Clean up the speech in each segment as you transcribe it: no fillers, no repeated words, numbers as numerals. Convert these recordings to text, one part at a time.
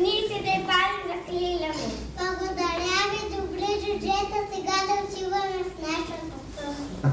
Ние се депали на Лилямо. Благодаря ви, добре джуджета, сега да отиваме в нашата къща.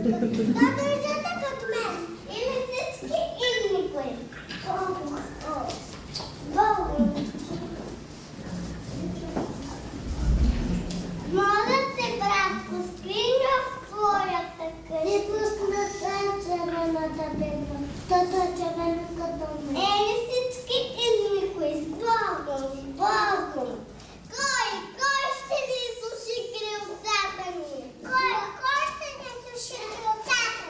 Та държете като мен. Или всички, или никой. Моля те, братко, скринь в твоята къща. Ти пусна червената бедна. Тата червена като мен. Или всички, или никой. С Богом, с Богом. Кой ще ни суши крилцата ни? Кой ще ни суши крилцата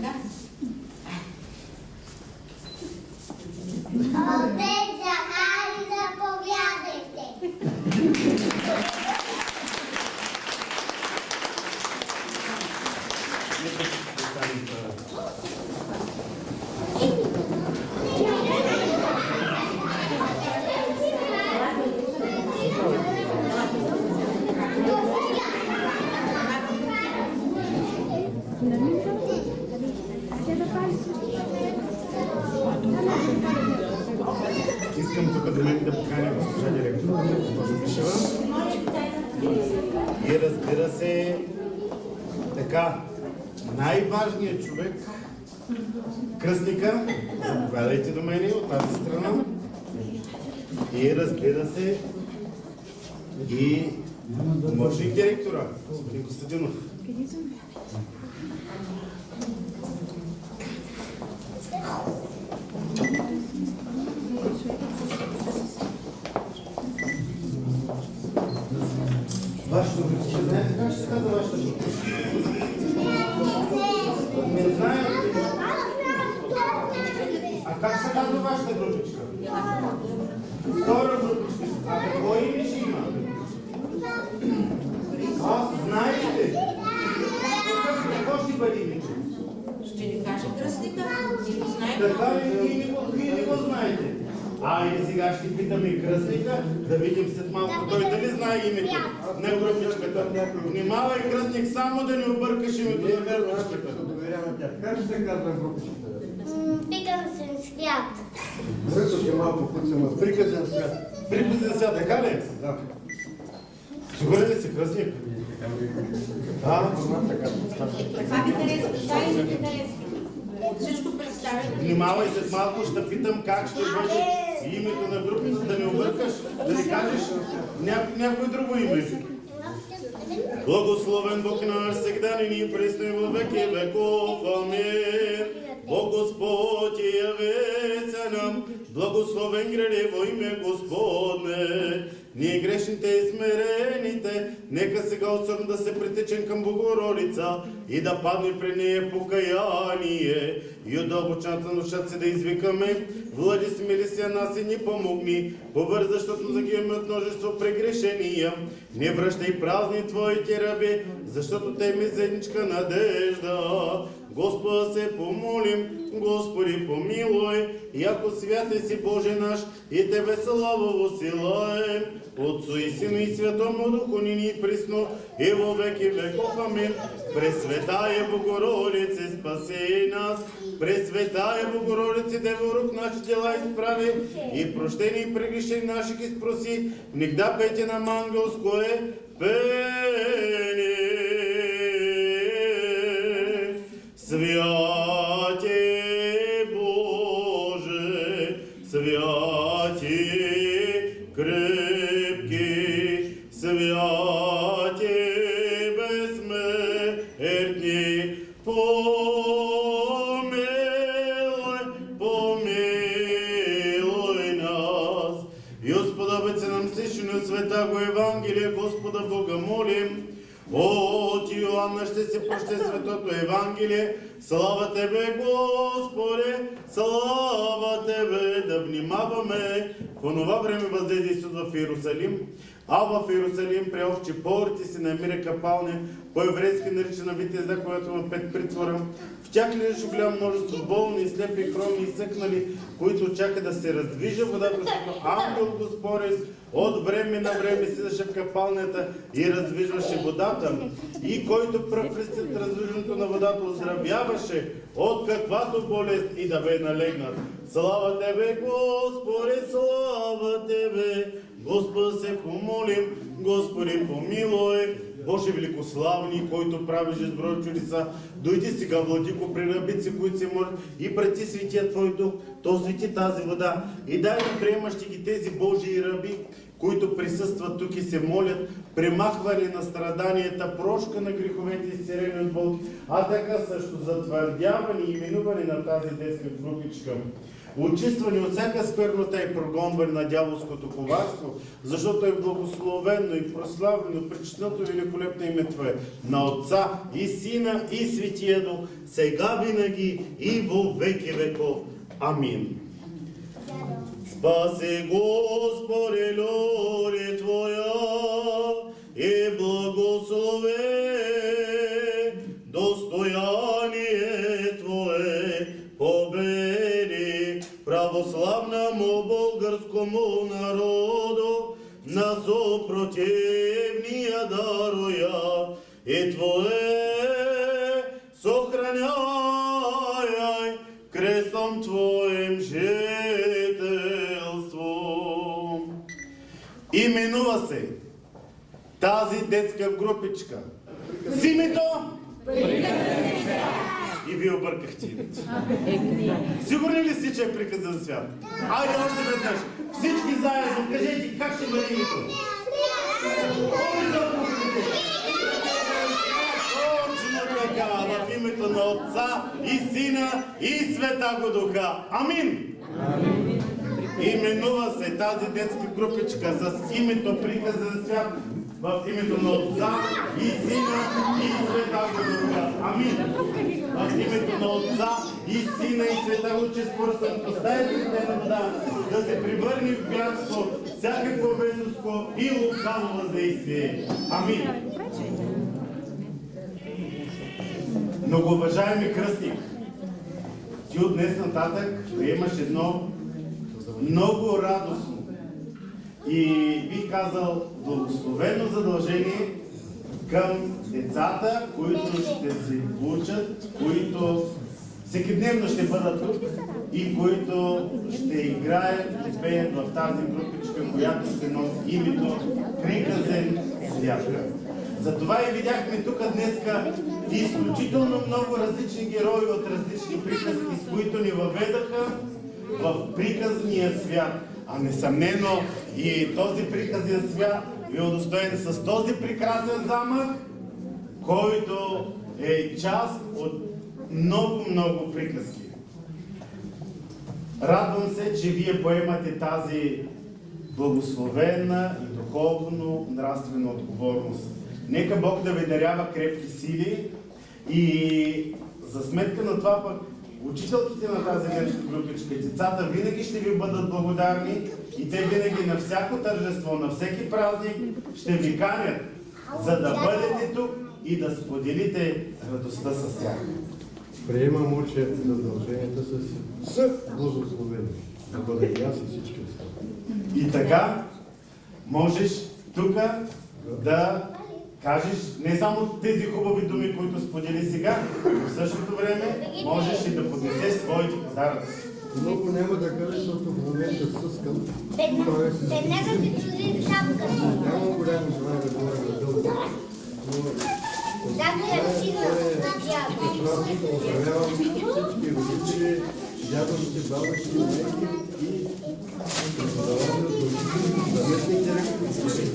Отец Захари, заповядайте. Искам тук до мен да поканя госпожа директор, госпожа Мишева. И разбира се, така, най-важният човек, кръстника, заповядайте до мен от тази страна. И разбира се, и помощник директора, господин Костадинов. Вашето групичка, знаете как ще се казва вашата групичка? Не знаете. А как се казва вашата групичка? Втора групичка. А какво име ще има? Знаете? Какво ще бъде името? Ще ни каже кръстника. Така ли вие не го знаете? Айде сега ще питаме кръстника, да видим след малко той дали знае името на групичката. Внимавай, кръстник, само да не объркаш името на групичката. Как ще се казва групичката? Приказен свят. Ръкът е малко пъцема. Приказен свят. Приказен свят, така ли? Да. Сигурен ли си, кръстник? Да. Това ви харесва, това и ви харесва. Всичко представено. Внимавай, след малко ще питам как ще бъде името на групата, да не объркаш, да не кажеш някое друго име. Благословен Бог наш, сега ни пресно и във веки веков. Амин. О Господь, яви се нам, благословен гради во име Господне. Ние грешните и смирените, нека сега особено да се притечем към Богородица и да падне при нея покаяние. И от дълбочната душа си да извикаме, влади смили се нас и ни помогни, побърза, защото загиваме от множество прегрешения. Не връщай празни Твоите раби, защото те ми седничка надежда. Господа се помолим, Господи помилуй, яко святе си Боже наш, и Тебе слава восилаем. Отцу и Сину и Святому Духу нині и присно, и во веки веков. Амин. Пресветая Богородице, спаси нас. Пресветая Богородице, Дево рук наши дела изправи, и прощени и прегрешени наши ги спроси, нигда пейте нам ангелское пение. Святе Боже, святе крепки, святе безсмертни, помилуй нас. И усподобиться нам стишину святаго Евангелие, Господа Бога молим. От Йоанна ще се прочете Светото Евангелие. Слава Тебе, Господи! Слава Тебе! Да внимаваме. В онова време възлезе Исус в Иерусалим, а в Иерусалим при овчи порти се намира капалня, по-еврейски наричана Витезда, която има 5 притвора. В тях лежеше голямо множество болни, слепи, хроми и съкнали, които чака да се раздвижа водата, защото ангел Господен от време на време седеше в капалнята и раздвижваше водата. И който пръв след раздвижването на водата оздравяваше от каквато болест и да бе налегнат. Слава Тебе, Господи, слава Тебе! Господа се помолим, Господи помилуй! Боже великославни, който правиш изброй чудеса, дойди сега, владико, при рабици, които се молят, и прати светия Твой дух, то свети тази вода и дай да приемащи ги тези Божии раби, които присъстват тук и се молят, премахване на страданията, прошка на греховете, изцелени от болки, а така също затвърдяване и именуване на тази детска групичка. Очистване от всяка сквернота и прогонване на дяволското коварство, защото е благословено и прославено пречисленото великолепно име Твое, на Отца и Сина и Светия Дух, сега винаги и во веки веков. Амин. Спаси, Господи, люде Твоя и благослови достояние Твое, победи православному българскому народу на супротивния даруя и Твое сохраняй крестом Твоим жителство. Именува се тази детска групичка с името и вие объркахте името. Сигурни ли сте, че е приказан свят? Айде още веднъж. Всички заедно кажете как ще бъде името. Точно така, в името на Отца и Сина и Святаго Духа. Амин! Именува се тази детска групичка с името приказан свят в името на Отца и Сина и Святаго Духа. Амин! В името на Отца и Сина и Святаго, че според поставите на вода, да се превърне в бягство всякакво бесовско и лукаво въздействие. Амин! Многоуважаеми кръстник, ти от днес нататък приемаш едно много радостно и бих казал благословено задължение към децата, които ще се учат, които всекидневно ще бъдат тук и които ще играят, ще пеят в тази групичка, която ще носи името Приказен свят. Затова и видяхме тук днеска изключително много различни герои от различни приказки, с които ни въведаха в приказния свят. А несъмнено и този приказен свят е удостоен с този прекрасен замък, който е част от много приказки. Радвам се, че вие поемате тази благословена и духовно нравствена отговорност. Нека Бог да ви дарява крепки сили и за сметка на това пък учителките на тази детска групичка, децата винаги ще ви бъдат благодарни и те винаги на всяко тържество, на всеки празник ще ви канят, за да бъдете тук и да споделите радостта с тях. Приемам уче задълженията с благословение. Да бъде и аз и всички останали. И така можеш тук да кажеш не само тези хубави думи, които сподели сега, но в същото време можеш и да поднесеш своите подаръци. Много няма да кажа, защото в момента съскам. Веднага ти чуди шапката. Нямам голямо желание да говоря на дълго. Поздравявам всички родители, дядовци, бабушки, майки и преподаватели, заместник директори.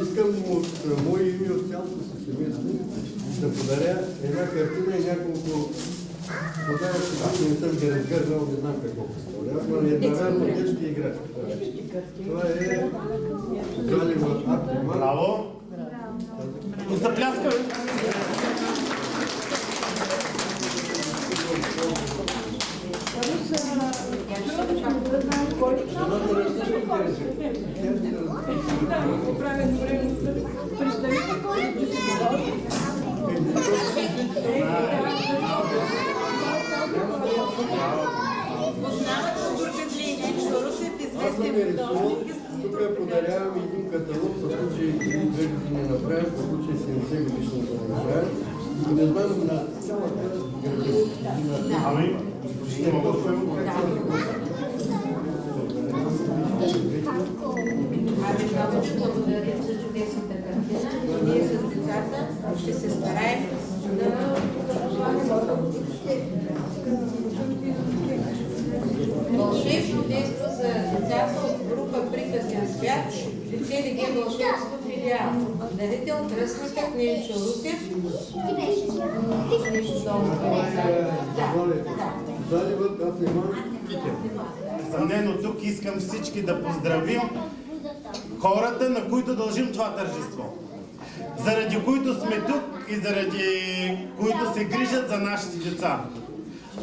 Искам от мое име и от цялото си семейство да подаря една картина и няколко подаръци, които не съм ги разглеждал, не знам какво представлява, но едновременно детски играчки. Това е залива Артемар. Браво! И запляскаме! Тук подарявам един каталог, по случай 2 години направим, по случай 70 годишната направим. И не знам на цялата градина. Ами, ще мога да поема. Много ви благодарим за чудесната картина. Ние с децата ще се стараем да вълшебно действо за децата от група Приказен свят. Дете Деге Вълшебство филиал. Дарител кръстникът Ненчо Русев. Нещо долу. Заливът, аз не мога. Несъмнено тук искам всички да поздравим хората, на които дължим това тържество. Заради които сме тук и заради които се грижат за нашите деца.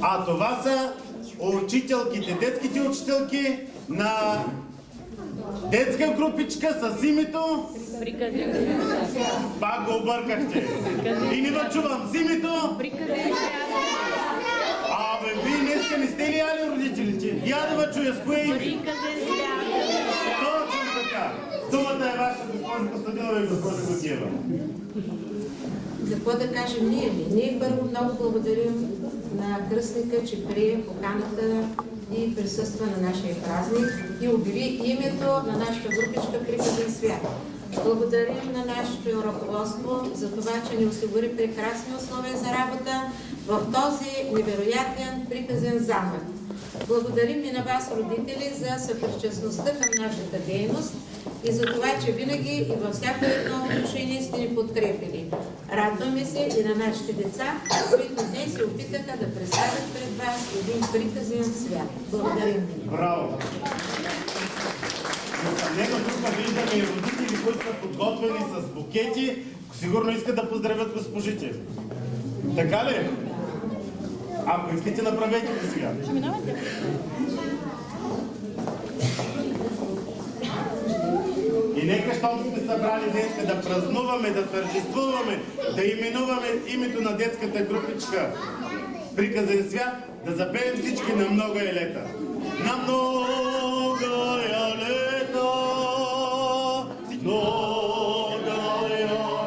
А това са учителките, детските учителки на детска групичка с името... Пак го объркахте. И не ме чувам. С името... Абе, вие днеска не сте ли яли родителите? Я да ме чуя с кое име? Точно така. Думата е ваша, госпожо Костадинова и госпожо Гутиева. За какво да кажем ние? Ние първо много благодарим на кръстника, че прие поканата и присъства на нашия празник и обяви името на нашата групичка Приказен свят. Благодарим на нашето ръководство за това, че ни осигури прекрасни условия за работа в този невероятен приказен замък. Благодарим и на вас, родители, за съпричастността към нашата дейност и за това, че винаги и във всяко едно отношение сте ни подкрепили. Радваме се и на нашите деца, които днес се опитаха да представят пред вас един приказен свят. Благодарим ви. Браво! Несъмнено тук виждаме и родители, които са подготвени с букети, сигурно искат да поздравят госпожите. Така ли? Ако искате, направете го сега. И нека, щом сме събрали днес да празнуваме, да тържествуваме, да именуваме името на детската групичка Приказен свят, да запеем всички на много е лета. На много е лета, много е лета.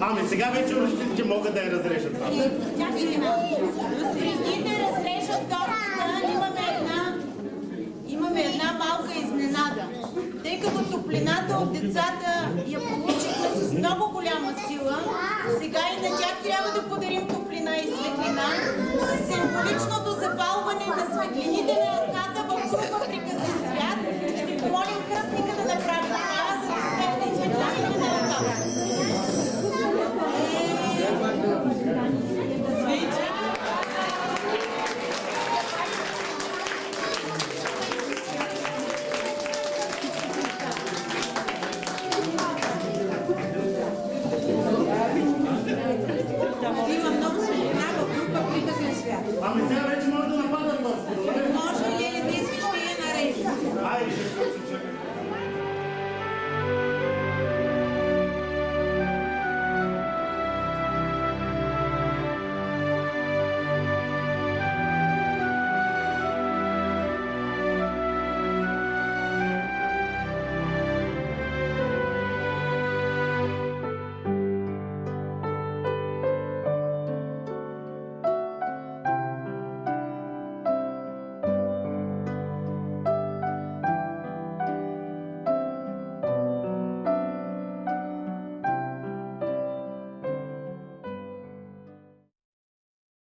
Ами сега вече родителите могат да я разрешат. Преди да разрежат тортата, имаме една малка изненада. Тъй като топлината от децата я получихме с много голяма сила, сега и на тях трябва да подарим топлина и светлина с символичното запалване на светлините на едната в група Приказен